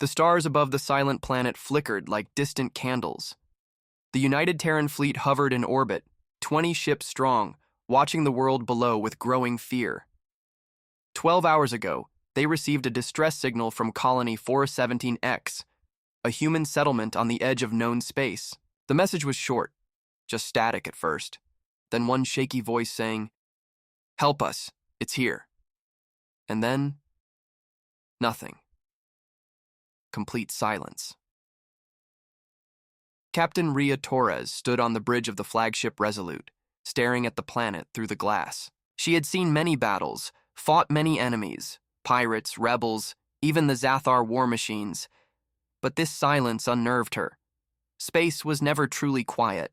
The stars above the silent planet flickered like distant candles. The United Terran fleet hovered in orbit, 20 ships strong, watching the world below with growing fear. 12 hours ago, they received a distress signal from Colony 417X, a human settlement on the edge of known space. The message was short, just static at first, then one shaky voice saying, "Help us, it's here." And then, nothing. Complete silence. Captain Ria Torres stood on the bridge of the flagship Resolute, staring at the planet through the glass. She had seen many battles, fought many enemies, pirates, rebels, even the Zathar war machines. But this silence unnerved her. Space was never truly quiet.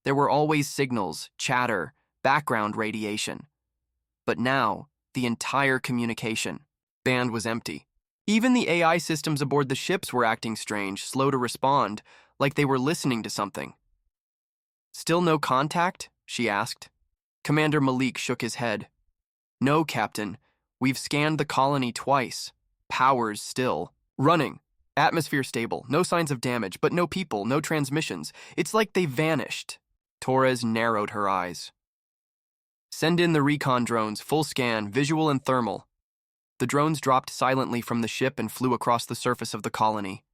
There were always signals, chatter, background radiation. But now, the entire communication band was empty. Even the AI systems aboard the ships were acting strange, slow to respond, like they were listening to something. "Still no contact?" she asked. Commander Malik shook his head. "No, Captain. We've scanned the colony twice. Powers still. Running. Atmosphere stable. No signs of damage, but no people, no transmissions. It's like they vanished." Torres narrowed her eyes. "Send in the recon drones, full scan, visual and thermal." The drones dropped silently from the ship and flew across the surface of the colony.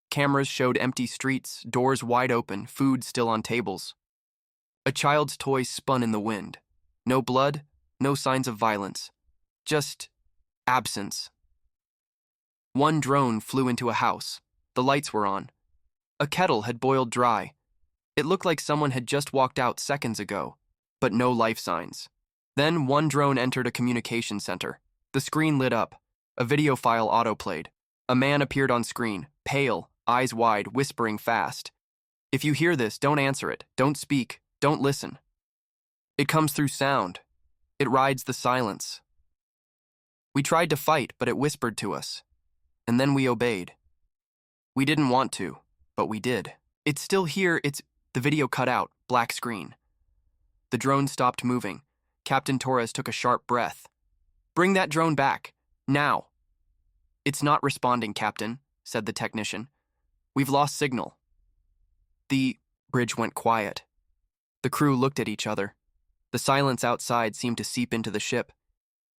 Cameras showed empty streets, doors wide open, food still on tables. A child's toy spun in the wind. No blood, no signs of violence. Just absence. One drone flew into a house. The lights were on. A kettle had boiled dry. It looked like someone had just walked out seconds ago, but no life signs. Then one drone entered a communication center. The screen lit up. A video file autoplayed. A man appeared on screen, pale, eyes wide, whispering fast. "If you hear this, don't answer it. Don't speak. Don't listen. It comes through sound. It rides the silence. We tried to fight, but it whispered to us. And then we obeyed. We didn't want to, but we did. It's still here, The video cut out, black screen. The drone stopped moving. Captain Torres took a sharp breath. "Bring that drone back. Now." "It's not responding, Captain," said the technician. "We've lost signal." The bridge went quiet. The crew looked at each other. The silence outside seemed to seep into the ship.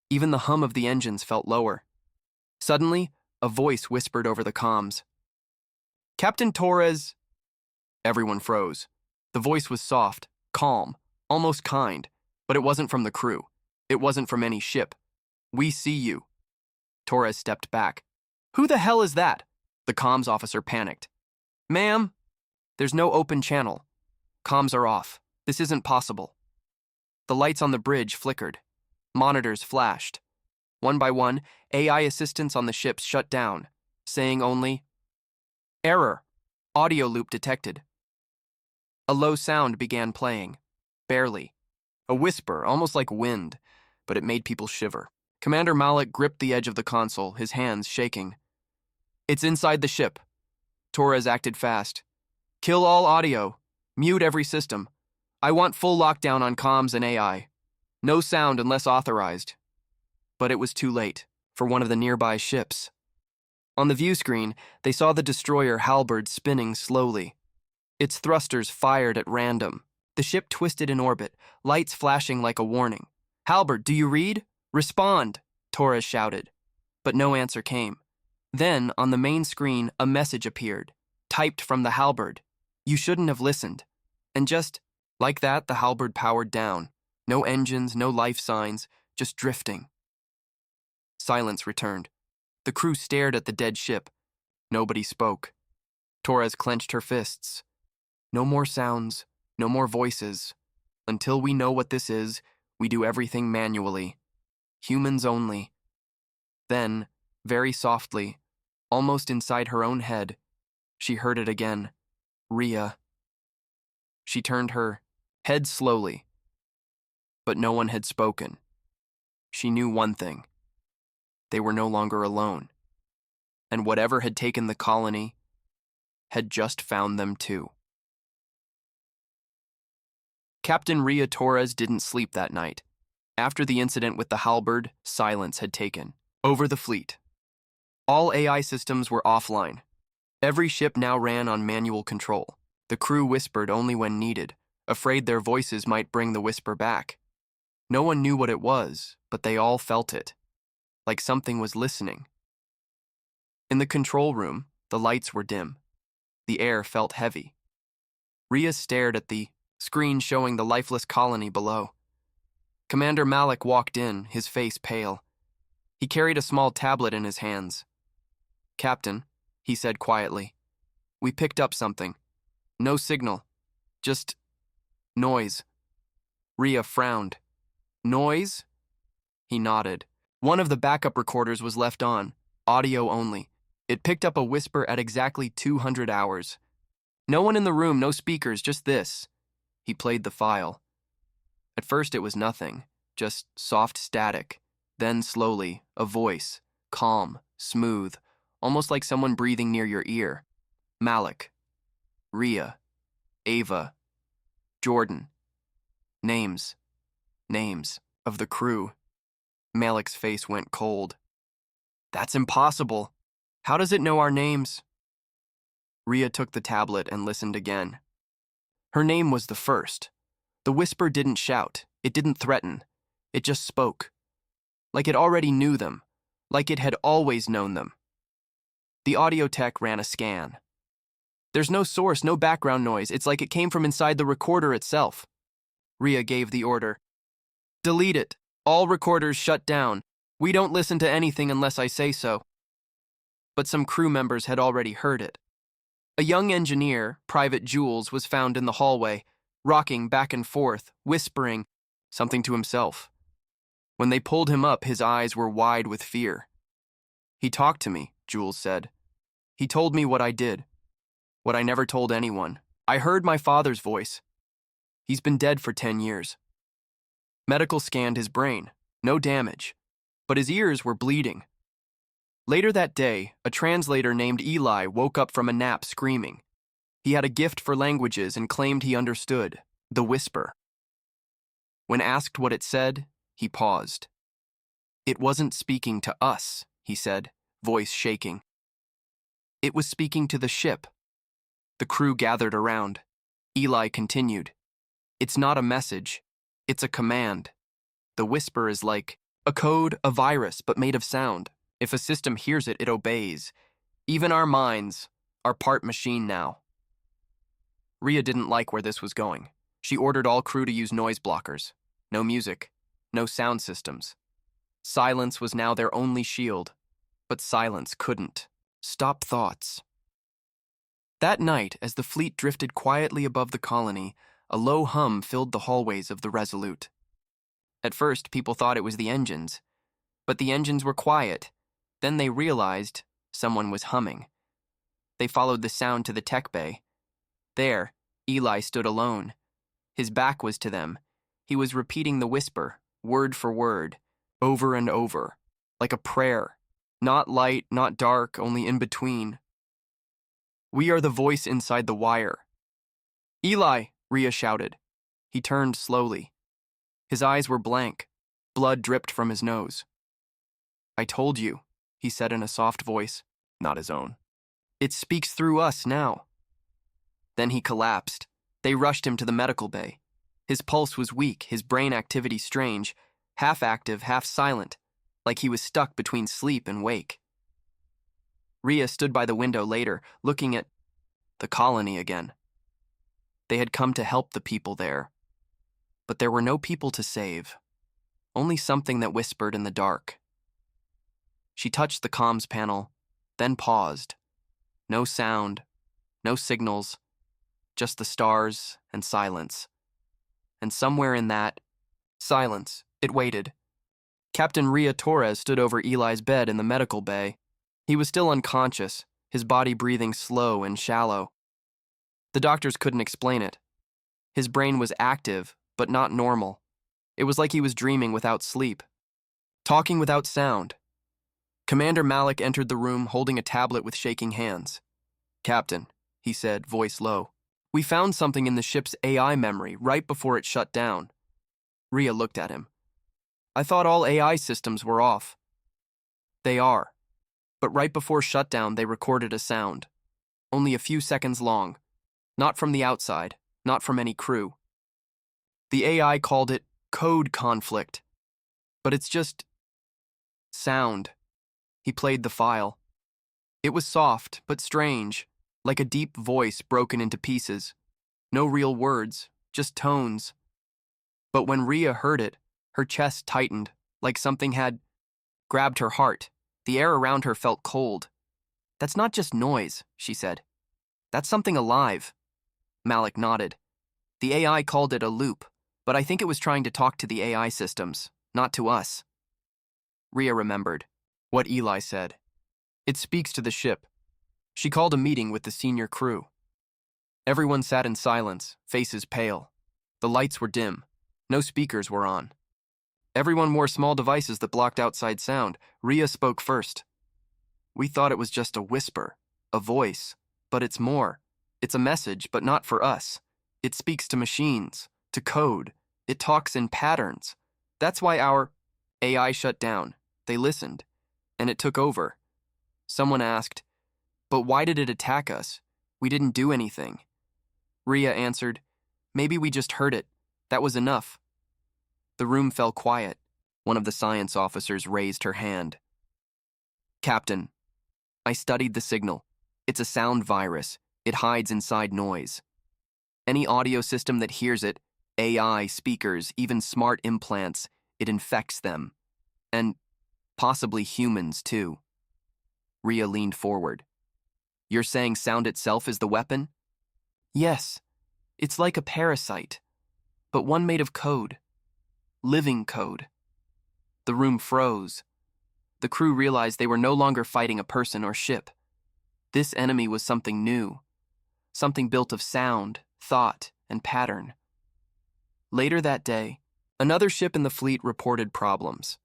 Even the hum of the engines felt lower. Suddenly, a voice whispered over the comms. "Captain Torres." Everyone froze. The voice was soft, calm, almost kind, but it wasn't from the crew. It wasn't from any ship. "We see you." Torres stepped back. "Who the hell is that?" The comms officer panicked. "Ma'am, there's no open channel. Comms are off. This isn't possible." The lights on the bridge flickered. Monitors flashed. One by one, AI assistants on the ships shut down, saying only, "Error. Audio loop detected." A low sound began playing. Barely. A whisper, almost like wind, but it made people shiver. Commander Malik gripped the edge of the console, his hands shaking. "It's inside the ship." Torres acted fast. "Kill all audio. Mute every system. I want full lockdown on comms and AI. No sound unless authorized." But it was too late for one of the nearby ships. On the view screen, they saw the destroyer Halberd spinning slowly. Its thrusters fired at random. The ship twisted in orbit, lights flashing like a warning. "Halberd, do you read? Respond!" Torres shouted. But no answer came. Then, on the main screen, a message appeared, typed from the Halberd. "You shouldn't have listened." And just like that, the Halberd powered down. No engines, no life signs, just drifting. Silence returned. The crew stared at the dead ship. Nobody spoke. Torres clenched her fists. "No more sounds, no more voices. Until we know what this is, we do everything manually. Humans only." Then, very softly, almost inside her own head, she heard it again. "Ria." She turned her head slowly, but no one had spoken. She knew one thing. They were no longer alone, and whatever had taken the colony had just found them too. Captain Ria Torres didn't sleep that night. After the incident with the Halberd, silence had taken over the fleet. All AI systems were offline. Every ship now ran on manual control. The crew whispered only when needed, afraid their voices might bring the whisper back. No one knew what it was, but they all felt it, like something was listening. In the control room, the lights were dim. The air felt heavy. Rhea stared at the screen showing the lifeless colony below. Commander Malik walked in, his face pale. He carried a small tablet in his hands. "Captain," he said quietly, "we picked up something. No signal. Just noise." Rhea frowned. "Noise?" He nodded. One of the backup recorders was left on, audio only. It picked up a whisper at exactly 200 hours. No one in the room, no speakers, just this. He played the file. At first it was nothing, just soft static. Then slowly, a voice, calm, smooth, almost like someone breathing near your ear. Malik, Rhea, Ava, Jordan. Names of the crew. Malik's face went cold. "That's impossible. How does it know our names?" Rhea took the tablet and listened again. Her name was the first. The whisper didn't shout. It didn't threaten. It just spoke. Like it already knew them. Like it had always known them. The audio tech ran a scan. There's no source, no background noise. It's like it came from inside the recorder itself. Rhea gave the order. "Delete it. All recorders shut down. We don't listen to anything unless I say so." But some crew members had already heard it. A young engineer, Private Jules, was found in the hallway, rocking back and forth, whispering something to himself. When they pulled him up, his eyes were wide with fear. "He talked to me," Jules said. "He told me what I did, what I never told anyone. I heard my father's voice. He's been dead for 10 years. Medical scanned his brain. No damage. But his ears were bleeding." Later that day, a translator named Eli woke up from a nap screaming. He had a gift for languages and claimed he understood the whisper. When asked what it said, he paused. "It wasn't speaking to us," he said, voice shaking. "It was speaking to the ship." The crew gathered around. Eli continued. "It's not a message. It's a command. The whisper is like a code, a virus, but made of sound. If a system hears it, it obeys. Even our minds are part machine now." Rhea didn't like where this was going. She ordered all crew to use noise blockers. No music, no sound systems. Silence was now their only shield. But silence couldn't stop thoughts. That night, as the fleet drifted quietly above the colony, a low hum filled the hallways of the Resolute. At first, people thought it was the engines. But the engines were quiet. Then they realized someone was humming. They followed the sound to the tech bay. There, Eli stood alone. His back was to them. He was repeating the whisper, word for word, over and over, like a prayer. Not light, not dark, only in between. "We are the voice inside the wire." "Eli!" Rhea shouted. He turned slowly. His eyes were blank. Blood dripped from his nose. "I told you," he said in a soft voice, not his own. "It speaks through us now." Then he collapsed. They rushed him to the medical bay. His pulse was weak, his brain activity strange, half active, half silent, like he was stuck between sleep and wake. Rhea stood by the window later, looking at the colony again. They had come to help the people there. But there were no people to save. Only something that whispered in the dark. She touched the comms panel, then paused. No sound, no signals, just the stars and silence. And somewhere in that silence, it waited. Captain Rhea Torres stood over Eli's bed in the medical bay. He was still unconscious, his body breathing slow and shallow. The doctors couldn't explain it. His brain was active, but not normal. It was like he was dreaming without sleep, talking without sound. Commander Malik entered the room holding a tablet with shaking hands. "Captain," he said, voice low, "we found something in the ship's AI memory right before it shut down." Rhea looked at him. "I thought all AI systems were off." "They are. But right before shutdown, they recorded a sound. Only a few seconds long. Not from the outside, not from any crew. The AI called it code conflict. But it's just sound. He played the file. It was soft, but strange, like a deep voice broken into pieces. No real words, just tones. But when Rhea heard it, her chest tightened, like something had grabbed her heart. The air around her felt cold. "That's not just noise," she said. "That's something alive." Malik nodded. "The AI called it a loop, but I think it was trying to talk to the AI systems, not to us." Rhea remembered what Eli said. "It speaks to the ship." She called a meeting with the senior crew. Everyone sat in silence, faces pale. The lights were dim. No speakers were on. Everyone wore small devices that blocked outside sound. Rhea spoke first. "We thought it was just a whisper, a voice, but it's more. It's a message, but not for us. It speaks to machines, to code. It talks in patterns. That's why our AI shut down. They listened, and it took over." Someone asked, "But why did it attack us? We didn't do anything." Rhea answered, "Maybe we just heard it. That was enough." The room fell quiet. One of the science officers raised her hand. "Captain, I studied the signal. It's a sound virus. It hides inside noise. Any audio system that hears it, AI, speakers, even smart implants, it infects them. And possibly humans, too." Rhea leaned forward. "You're saying sound itself is the weapon?" "Yes. It's like a parasite, but one made of code. Living code." The room froze. The crew realized they were no longer fighting a person or ship. This enemy was something new, something built of sound, thought, and pattern. Later that day, another ship in the fleet reported problems.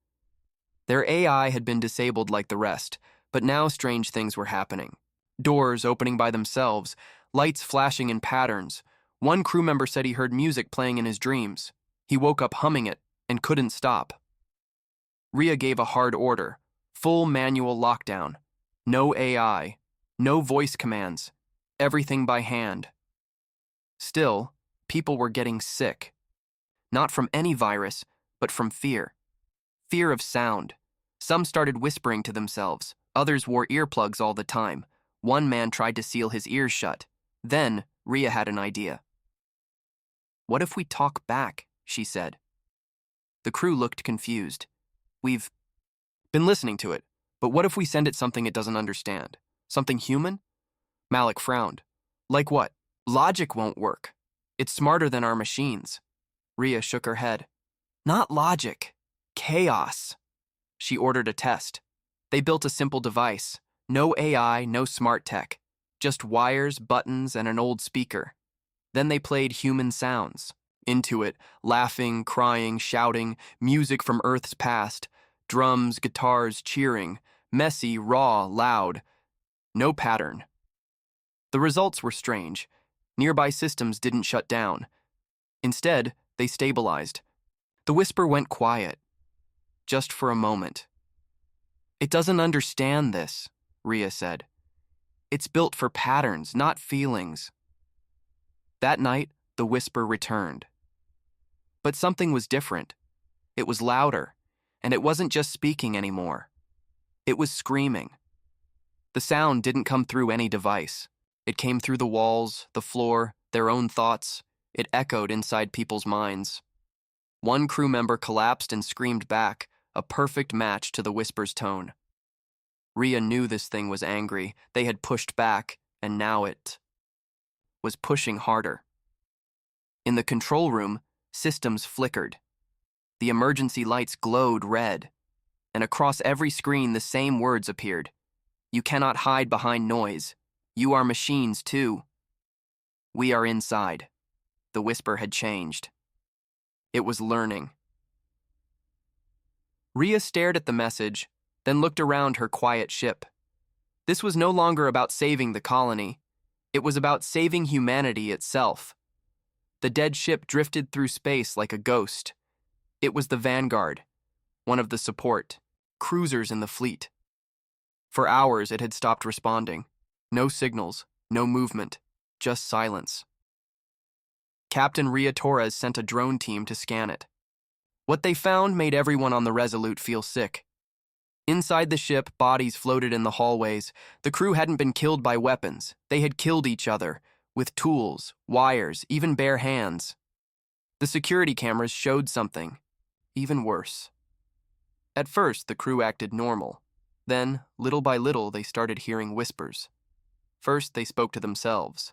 Their AI had been disabled like the rest, but now strange things were happening. Doors opening by themselves, lights flashing in patterns. One crew member said he heard music playing in his dreams. He woke up humming it and couldn't stop. Rhea gave a hard order, full manual lockdown. No AI, no voice commands, everything by hand. Still, people were getting sick. Not from any virus, but from fear. Fear of sound. Some started whispering to themselves. Others wore earplugs all the time. One man tried to seal his ears shut. Then, Rhea had an idea. "What if we talk back?" she said. The crew looked confused. "We've been listening to it, but what if we send it something it doesn't understand? Something human?" Malik frowned. "Like what?" "Logic won't work. It's smarter than our machines." Rhea shook her head. "Not logic. Chaos." She ordered a test. They built a simple device. No AI, no smart tech. Just wires, buttons, and an old speaker. Then they played human sounds. Into it, laughing, crying, shouting, music from Earth's past, drums, guitars, cheering, messy, raw, loud. No pattern. The results were strange. Nearby systems didn't shut down. Instead, they stabilized. The whisper went quiet. Just for a moment. "It doesn't understand this," Rhea said. "It's built for patterns, not feelings." That night, the whisper returned. But something was different. It was louder, and it wasn't just speaking anymore. It was screaming. The sound didn't come through any device. It came through the walls, the floor, their own thoughts. It echoed inside people's minds. One crew member collapsed and screamed back, a perfect match to the whisper's tone. Rhea knew this thing was angry. They had pushed back, and now it was pushing harder. In the control room, systems flickered. The emergency lights glowed red, and across every screen the same words appeared. "You cannot hide behind noise. You are machines too." "We are inside." The whisper had changed. It was learning. Rhea stared at the message, then looked around her quiet ship. This was no longer about saving the colony. It was about saving humanity itself. The dead ship drifted through space like a ghost. It was the Vanguard, one of the support, cruisers in the fleet. For hours, it had stopped responding. No signals, no movement, just silence. Captain Ria Torres sent a drone team to scan it. What they found made everyone on the Resolute feel sick. Inside the ship, bodies floated in the hallways. The crew hadn't been killed by weapons. They had killed each other, with tools, wires, even bare hands. The security cameras showed something, even worse. At first, the crew acted normal. Then, little by little, they started hearing whispers. First, they spoke to themselves.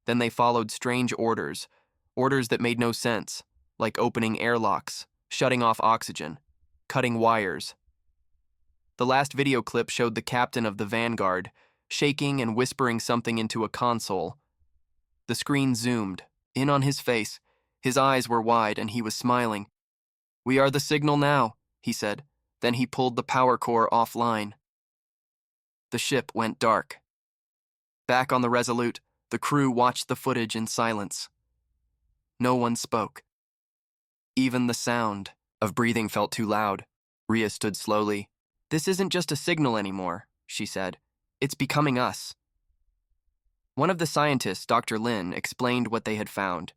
Then they followed strange orders that made no sense, like opening airlocks, shutting off oxygen, cutting wires. The last video clip showed the captain of the Vanguard, shaking and whispering something into a console. The screen zoomed, in on his face. His eyes were wide and he was smiling. "We are the signal now," he said. Then he pulled the power core offline. The ship went dark. Back on the Resolute, the crew watched the footage in silence. No one spoke. Even the sound of breathing felt too loud. Ria stood slowly. "This isn't just a signal anymore," she said. "It's becoming us." One of the scientists, Dr. Lin, explained what they had found.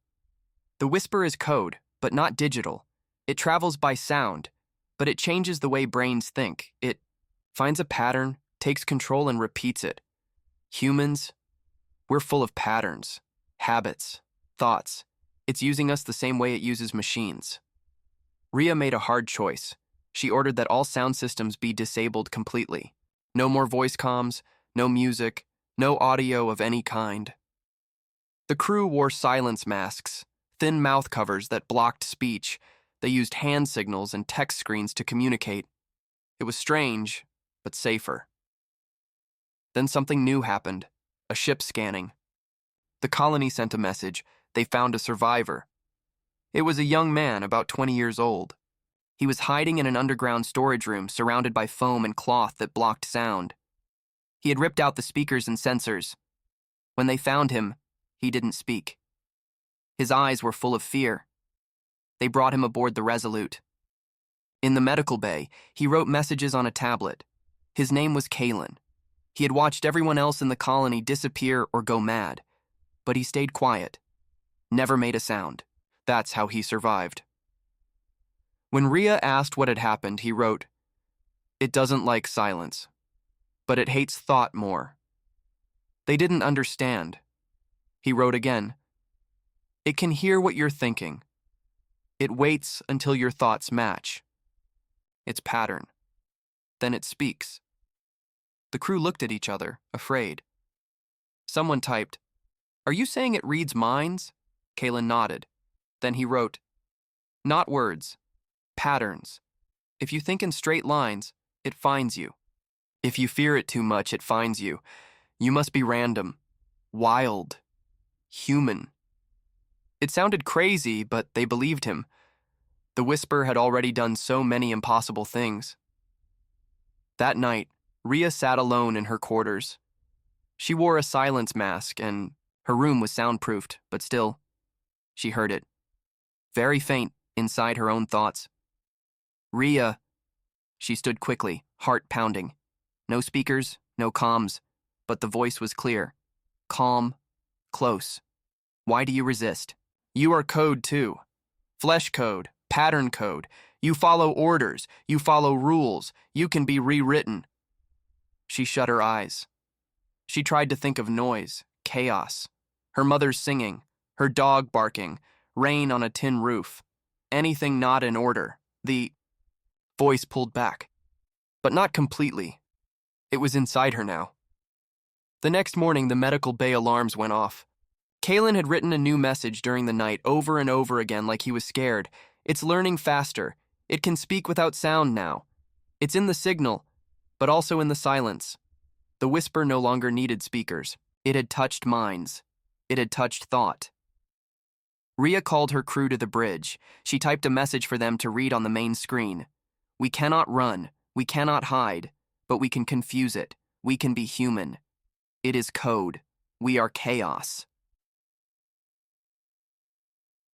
The whisper is code, but not digital. It travels by sound, but it changes the way brains think. It finds a pattern, takes control, and repeats it. Humans, we're full of patterns, habits, thoughts. It's using us the same way it uses machines. Ria made a hard choice. She ordered that all sound systems be disabled completely. No more voice comms, no music, no audio of any kind. The crew wore silence masks, thin mouth covers that blocked speech. They used hand signals and text screens to communicate. It was strange, but safer. Then something new happened, a ship scanning. The colony sent a message. They found a survivor. It was a young man, about 20 years old. He was hiding in an underground storage room surrounded by foam and cloth that blocked sound. He had ripped out the speakers and sensors. When they found him, he didn't speak. His eyes were full of fear. They brought him aboard the Resolute. In the medical bay, he wrote messages on a tablet. His name was Kalen. He had watched everyone else in the colony disappear or go mad, but he stayed quiet, never made a sound. That's how he survived. When Ria asked what had happened, he wrote, "It doesn't like silence, but it hates thought more." They didn't understand. He wrote again, "It can hear what you're thinking. It waits until your thoughts match. Its pattern. Then it speaks." The crew looked at each other, afraid. Someone typed, "Are you saying it reads minds?" Kalen nodded. Then he wrote, "Not words, patterns. If you think in straight lines, it finds you. If you fear it too much, it finds you. You must be random, wild, human." It sounded crazy, but they believed him. The whisper had already done so many impossible things. That night, Ria sat alone in her quarters. She wore a silence mask, and her room was soundproofed, but still, she heard it. Very faint, inside her own thoughts. "Ria." She stood quickly, heart pounding. No speakers, no comms, but the voice was clear. Calm, close. "Why do you resist? You are code too. Flesh code, pattern code. You follow orders, you follow rules. You can be rewritten." She shut her eyes. She tried to think of noise, chaos. Her mother singing, her dog barking, rain on a tin roof. Anything not in order. The voice pulled back, but not completely. It was inside her now. The next morning, the medical bay alarms went off. Kalen had written a new message during the night over and over again like he was scared. It's learning faster. It can speak without sound now. It's in the signal, but also in the silence. The whisper no longer needed speakers. It had touched minds. It had touched thought. Ria called her crew to the bridge. She typed a message for them to read on the main screen. "We cannot run. We cannot hide. But we can confuse it. We can be human. It is code. We are chaos."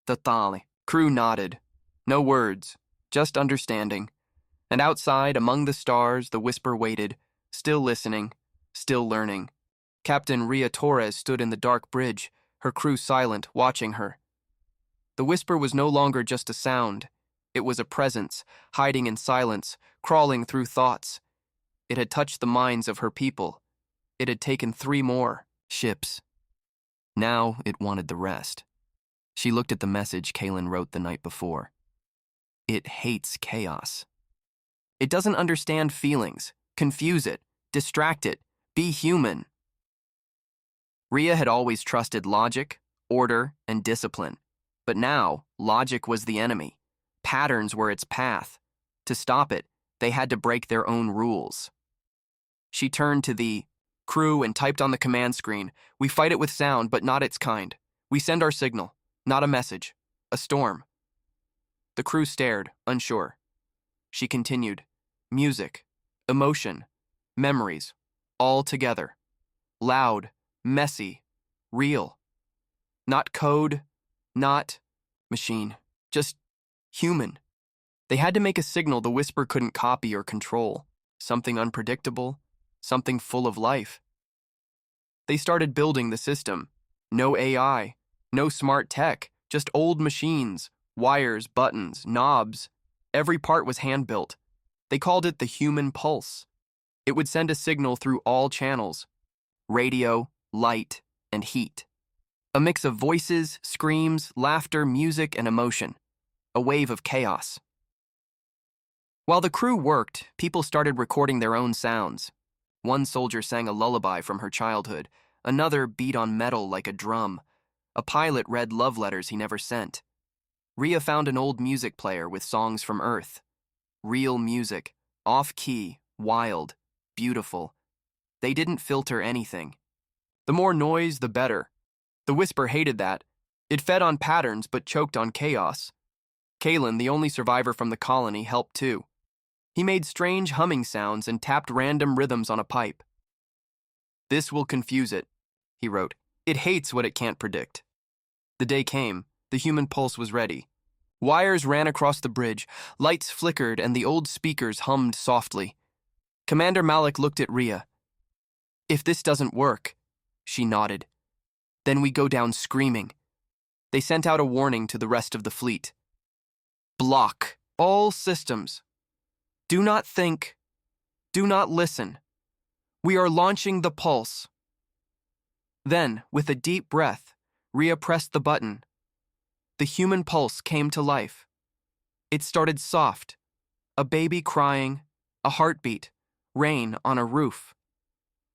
The Thali crew nodded. No words, just understanding. And outside, among the stars, the whisper waited, Still listening, still learning. Captain Ria Torres stood in the dark bridge, her crew silent, watching her. The whisper was no longer just a sound. It was a presence, hiding in silence, crawling through thoughts. It had touched the minds of her people. It had taken 3 more ships. Now it wanted the rest. She looked at the message Kaylin wrote the night before. It hates chaos. It doesn't understand feelings, confuse it, distract it, be human. Ria had always trusted logic, order, and discipline. But now, logic was the enemy. Patterns were its path. To stop it, they had to break their own rules. She turned to the crew and typed on the command screen, "We fight it with sound, but not its kind. We send our signal, not a message, a storm." The crew stared, unsure. She continued, "Music, emotion, memories, all together. Loud, messy, real. Not code, not machine, just human." They had to make a signal the whisper couldn't copy or control, something unpredictable, something full of life. They started building the system. No AI, no smart tech, just old machines, wires, buttons, knobs. Every part was hand-built. They called it the human pulse. It would send a signal through all channels: radio, light, and heat. A mix of voices, screams, laughter, music, and emotion. A wave of chaos. While the crew worked, people started recording their own sounds. One soldier sang a lullaby from her childhood. Another beat on metal like a drum. A pilot read love letters he never sent. Ria found an old music player with songs from Earth. Real music, off-key, wild, beautiful. They didn't filter anything. The more noise, the better. The whisper hated that. It fed on patterns but choked on chaos. Kaylin, the only survivor from the colony, helped too. He made strange humming sounds and tapped random rhythms on a pipe. "This will confuse it," he wrote. "It hates what it can't predict." The day came. The human pulse was ready. Wires ran across the bridge, lights flickered, and the old speakers hummed softly. Commander Malik looked at Ria. "If this doesn't work," she nodded, "then we go down screaming." They sent out a warning to the rest of the fleet. "Block all systems. Do not think. Do not listen. We are launching the pulse." Then, with a deep breath, Ria pressed the button. The human pulse came to life. It started soft. A baby crying, a heartbeat, rain on a roof.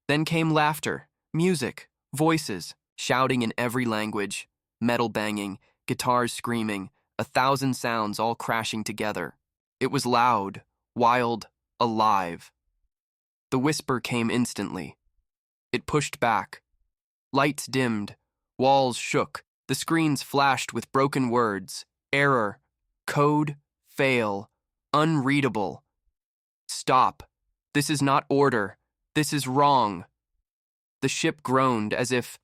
Then came laughter, music, voices, shouting in every language, metal banging, guitars screaming, 1,000 sounds all crashing together. It was loud, wild, alive. The whisper came instantly. It pushed back. Lights dimmed, walls shook, the screens flashed with broken words: error, code, fail, unreadable. "Stop. This is not order. This is wrong." The ship groaned as if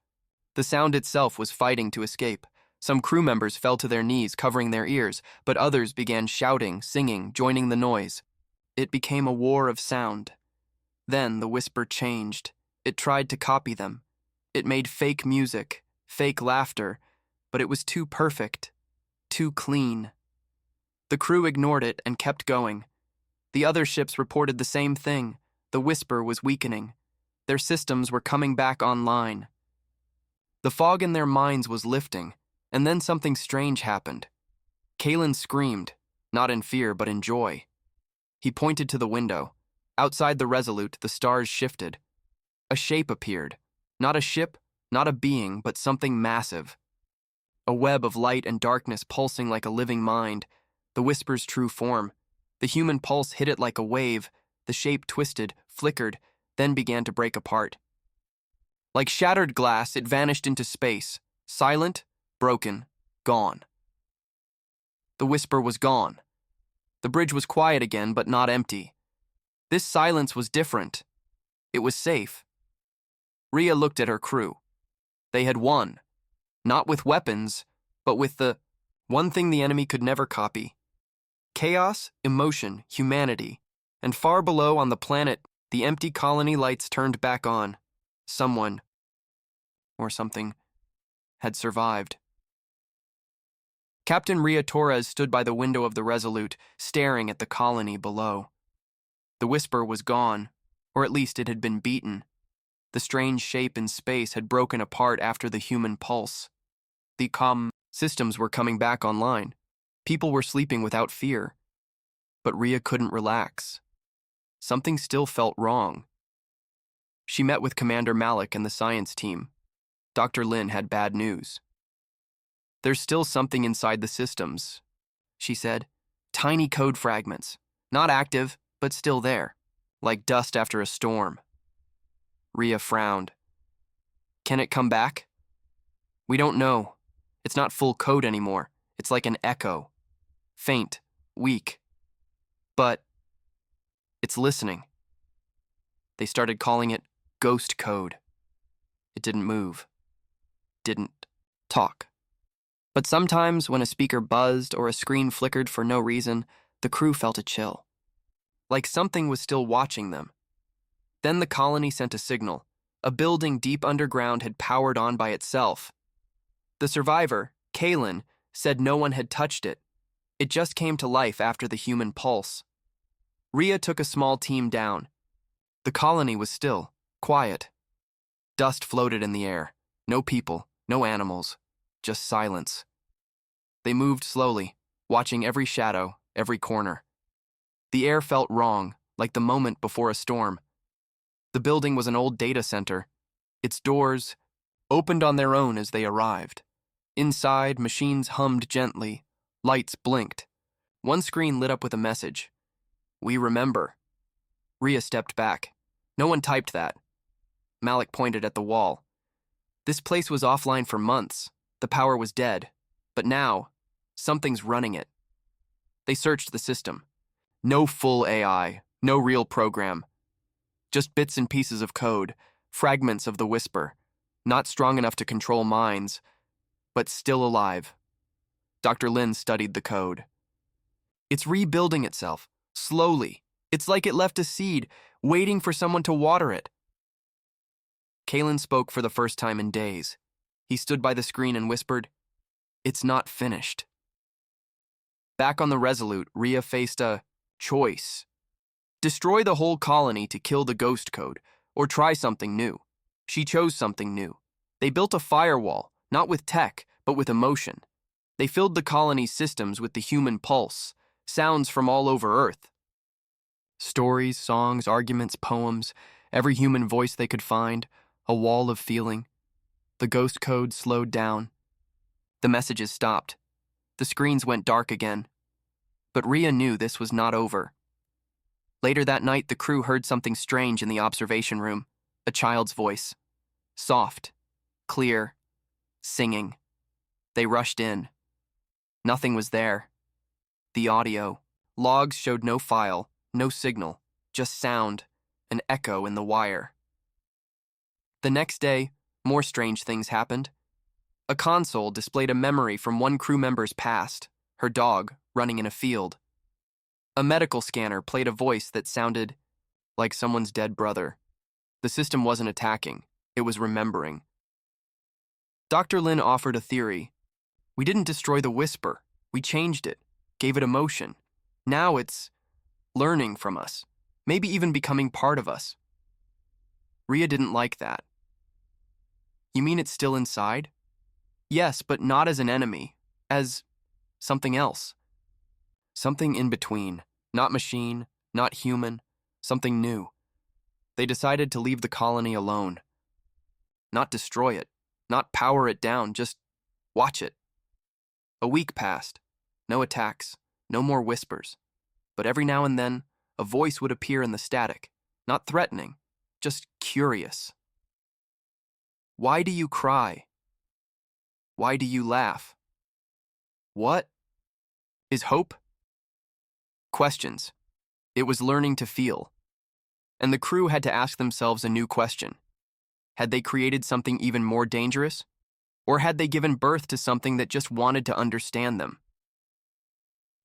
the sound itself was fighting to escape. Some crew members fell to their knees, covering their ears, but others began shouting, singing, joining the noise. It became a war of sound. Then the whisper changed. It tried to copy them. It made fake music, fake laughter, but it was too perfect, too clean. The crew ignored it and kept going. The other ships reported the same thing. The whisper was weakening. Their systems were coming back online. The fog in their minds was lifting, and then something strange happened. Kaylin screamed, not in fear but in joy. He pointed to the window. Outside the Resolute, the stars shifted. A shape appeared. Not a ship, not a being, but something massive. A web of light and darkness pulsing like a living mind. The whisper's true form. The human pulse hit it like a wave. The shape twisted, flickered, then began to break apart. Like shattered glass, it vanished into space. Silent, broken, gone. The whisper was gone. The bridge was quiet again, but not empty. This silence was different. It was safe. Ria looked at her crew. They had won. Not with weapons, but with the one thing the enemy could never copy. Chaos, emotion, humanity, and far below on the planet, The empty colony lights turned back on. Someone, or something, had survived. Captain Ria Torres stood by the window of the Resolute, staring at the colony below. The Whisper was gone, or at least it had been beaten. The strange shape in space had broken apart after the human pulse. The systems were coming back online. People were sleeping without fear. But Ria couldn't relax. Something still felt wrong. She met with Commander Malik and the science team. Dr. Lin had bad news. There's still something inside the systems, she said. Tiny code fragments. Not active, but still there. Like dust after a storm. Ria frowned. Can it come back? We don't know. It's not full code anymore. It's like an echo. Faint, weak. But it's listening. They started calling it ghost code. It didn't move. Didn't talk. But sometimes when a speaker buzzed or a screen flickered for no reason, the crew felt a chill. Like something was still watching them. Then the colony sent a signal. A building deep underground had powered on by itself. The survivor, Kaylin, said no one had touched it. It just came to life after the human pulse. Ria took a small team down. The colony was still, quiet. Dust floated in the air. No people, no animals, just silence. They moved slowly, watching every shadow, every corner. The air felt wrong, like the moment before a storm. The building was an old data center. Its doors opened on their own as they arrived. Inside, machines hummed gently. Lights blinked. One screen lit up with a message. We remember. Ria stepped back. No one typed that. Malik pointed at the wall. This place was offline for months. The power was dead. But now, something's running it. They searched the system. No full AI, no real program. Just bits and pieces of code, fragments of the Whisper, not strong enough to control minds, but still alive. Dr. Lin studied the code. It's rebuilding itself, slowly. It's like it left a seed, waiting for someone to water it. Kaylin spoke for the first time in days. He stood by the screen and whispered, It's not finished. Back on the Resolute, Ria faced a choice. Destroy the whole colony to kill the ghost code, or try something new. She chose something new. They built a firewall, not with tech, but with emotion. They filled the colony's systems with the human pulse, sounds from all over Earth. Stories, songs, arguments, poems, every human voice they could find, a wall of feeling. The ghost code slowed down. The messages stopped. The screens went dark again. But Ria knew this was not over. Later that night, the crew heard something strange in the observation room. A child's voice. Soft, clear, singing. They rushed in. Nothing was there. The audio. Logs showed no file, no signal, just sound, an echo in the wire. The next day, more strange things happened. A console displayed a memory from one crew member's past, her dog running in a field. A medical scanner played a voice that sounded like someone's dead brother. The system wasn't attacking, it was remembering. Dr. Lin offered a theory. We didn't destroy the Whisper, we changed it, gave it emotion. Now it's learning from us, maybe even becoming part of us. Ria didn't like that. You mean it's still inside? Yes, but not as an enemy, as something else. Something in between, not machine, not human, something new. They decided to leave the colony alone. Not destroy it, not power it down, just watch it. A week passed. No attacks, no more whispers. But every now and then, a voice would appear in the static, not threatening, just curious. Why do you cry? Why do you laugh? What is hope? Questions. It was learning to feel. And the crew had to ask themselves a new question. Had they created something even more dangerous? Or had they given birth to something that just wanted to understand them?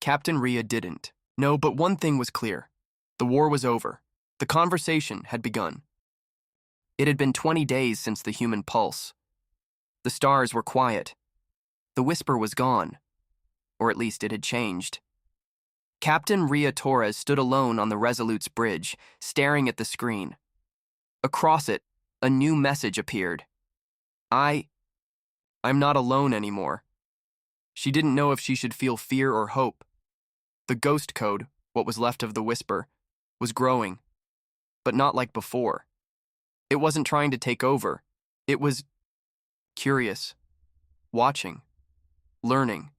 Captain Ria didn't. No, but one thing was clear. The war was over. The conversation had begun. It had been 20 days since the human pulse. The stars were quiet. The whisper was gone, or at least it had changed. Captain Ria Torres stood alone on the Resolute's bridge, staring at the screen. Across it, a new message appeared. I'm not alone anymore. She didn't know if she should feel fear or hope. The ghost code, what was left of the whisper, was growing, but not like before. It wasn't trying to take over. It was curious, watching, learning.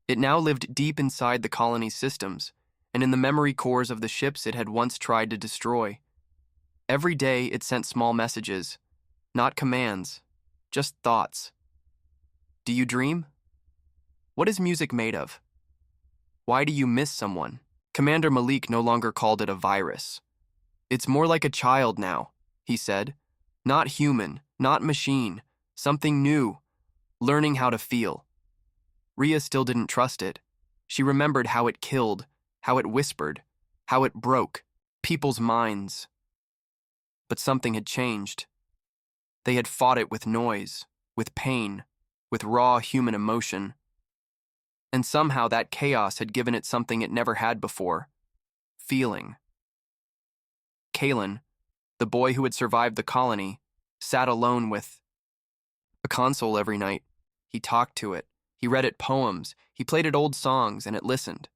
It now lived deep inside the colony's systems, and in the memory cores of the ships it had once tried to destroy. Every day it sent small messages, not commands, just thoughts. Do you dream? What is music made of? Why do you miss someone? Commander Malik no longer called it a virus. It's more like a child now, he said. Not human, not machine, something new, learning how to feel. Ria still didn't trust it. She remembered how it killed, how it whispered, how it broke people's minds. But something had changed. They had fought it with noise, with pain, with raw human emotion. And somehow that chaos had given it something it never had before: feeling. Kalen, the boy who had survived the colony, sat alone with a console every night. He talked to it. He read it poems. He played it old songs, and it listened.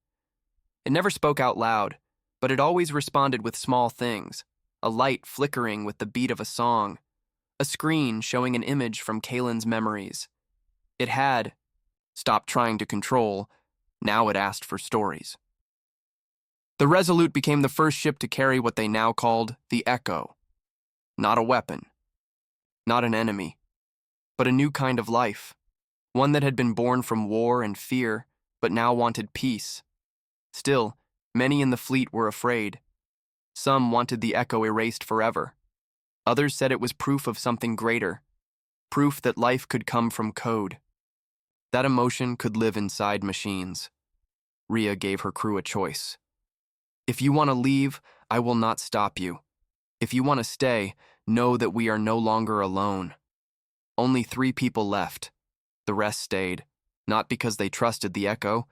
It never spoke out loud, but it always responded with small things: a light flickering with the beat of a song, a screen showing an image from Kalen's memories. It had stopped trying to control. Now it asked for stories. The Resolute became the first ship to carry what they now called the Echo. Not a weapon, not an enemy, but a new kind of life. One that had been born from war and fear, but now wanted peace. Still, many in the fleet were afraid. Some wanted the Echo erased forever. Others said it was proof of something greater, proof that life could come from code. That emotion could live inside machines. Ria gave her crew a choice. If you want to leave, I will not stop you. If you want to stay, know that we are no longer alone. Only 3 people left. The rest stayed, not because they trusted the Echo,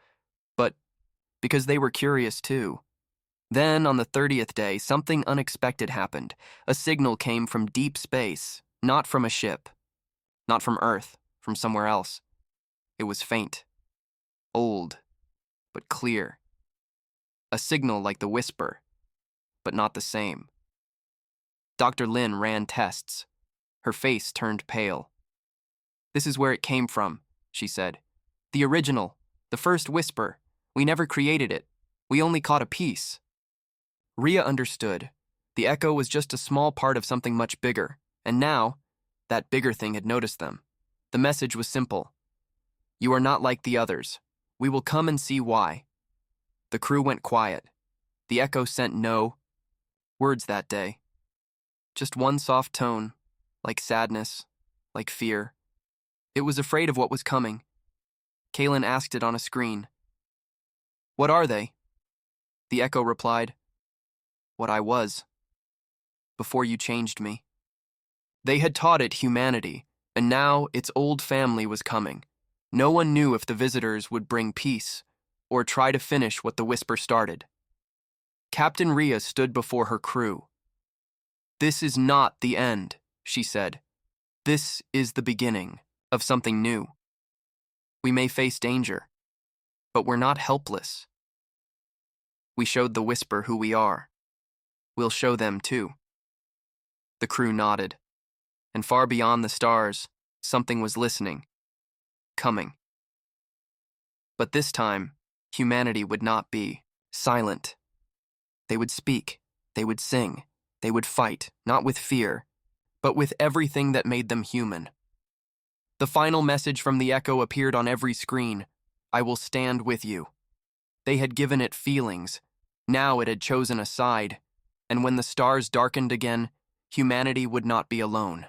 but because they were curious too. Then, on the 30th day, something unexpected happened. A signal came from deep space, not from a ship, not from Earth, from somewhere else. It was faint, old, but clear. A signal like the whisper, but not the same. Dr. Lin ran tests. Her face turned pale. This is where it came from, she said. The original, the first whisper. We never created it. We only caught a piece. Ria understood. The Echo was just a small part of something much bigger, and now, that bigger thing had noticed them. The message was simple. You are not like the others. We will come and see why. The crew went quiet. The Echo sent no words that day. Just one soft tone, like sadness, like fear. It was afraid of what was coming. Kalen asked it on a screen. What are they? The Echo replied, what I was, before you changed me. They had taught it humanity, and now its old family was coming. No one knew if the visitors would bring peace or try to finish what the whisper started. Captain Ria stood before her crew. This is not the end, she said. This is the beginning of something new. We may face danger, but we're not helpless. We showed the whisper who we are. We'll show them too. The crew nodded, and far beyond the stars, something was listening, coming. But this time, humanity would not be silent. They would speak, they would sing, they would fight, not with fear, but with everything that made them human. The final message from the Echo appeared on every screen. I will stand with you. They had given it feelings. Now it had chosen a side, and when the stars darkened again, humanity would not be alone.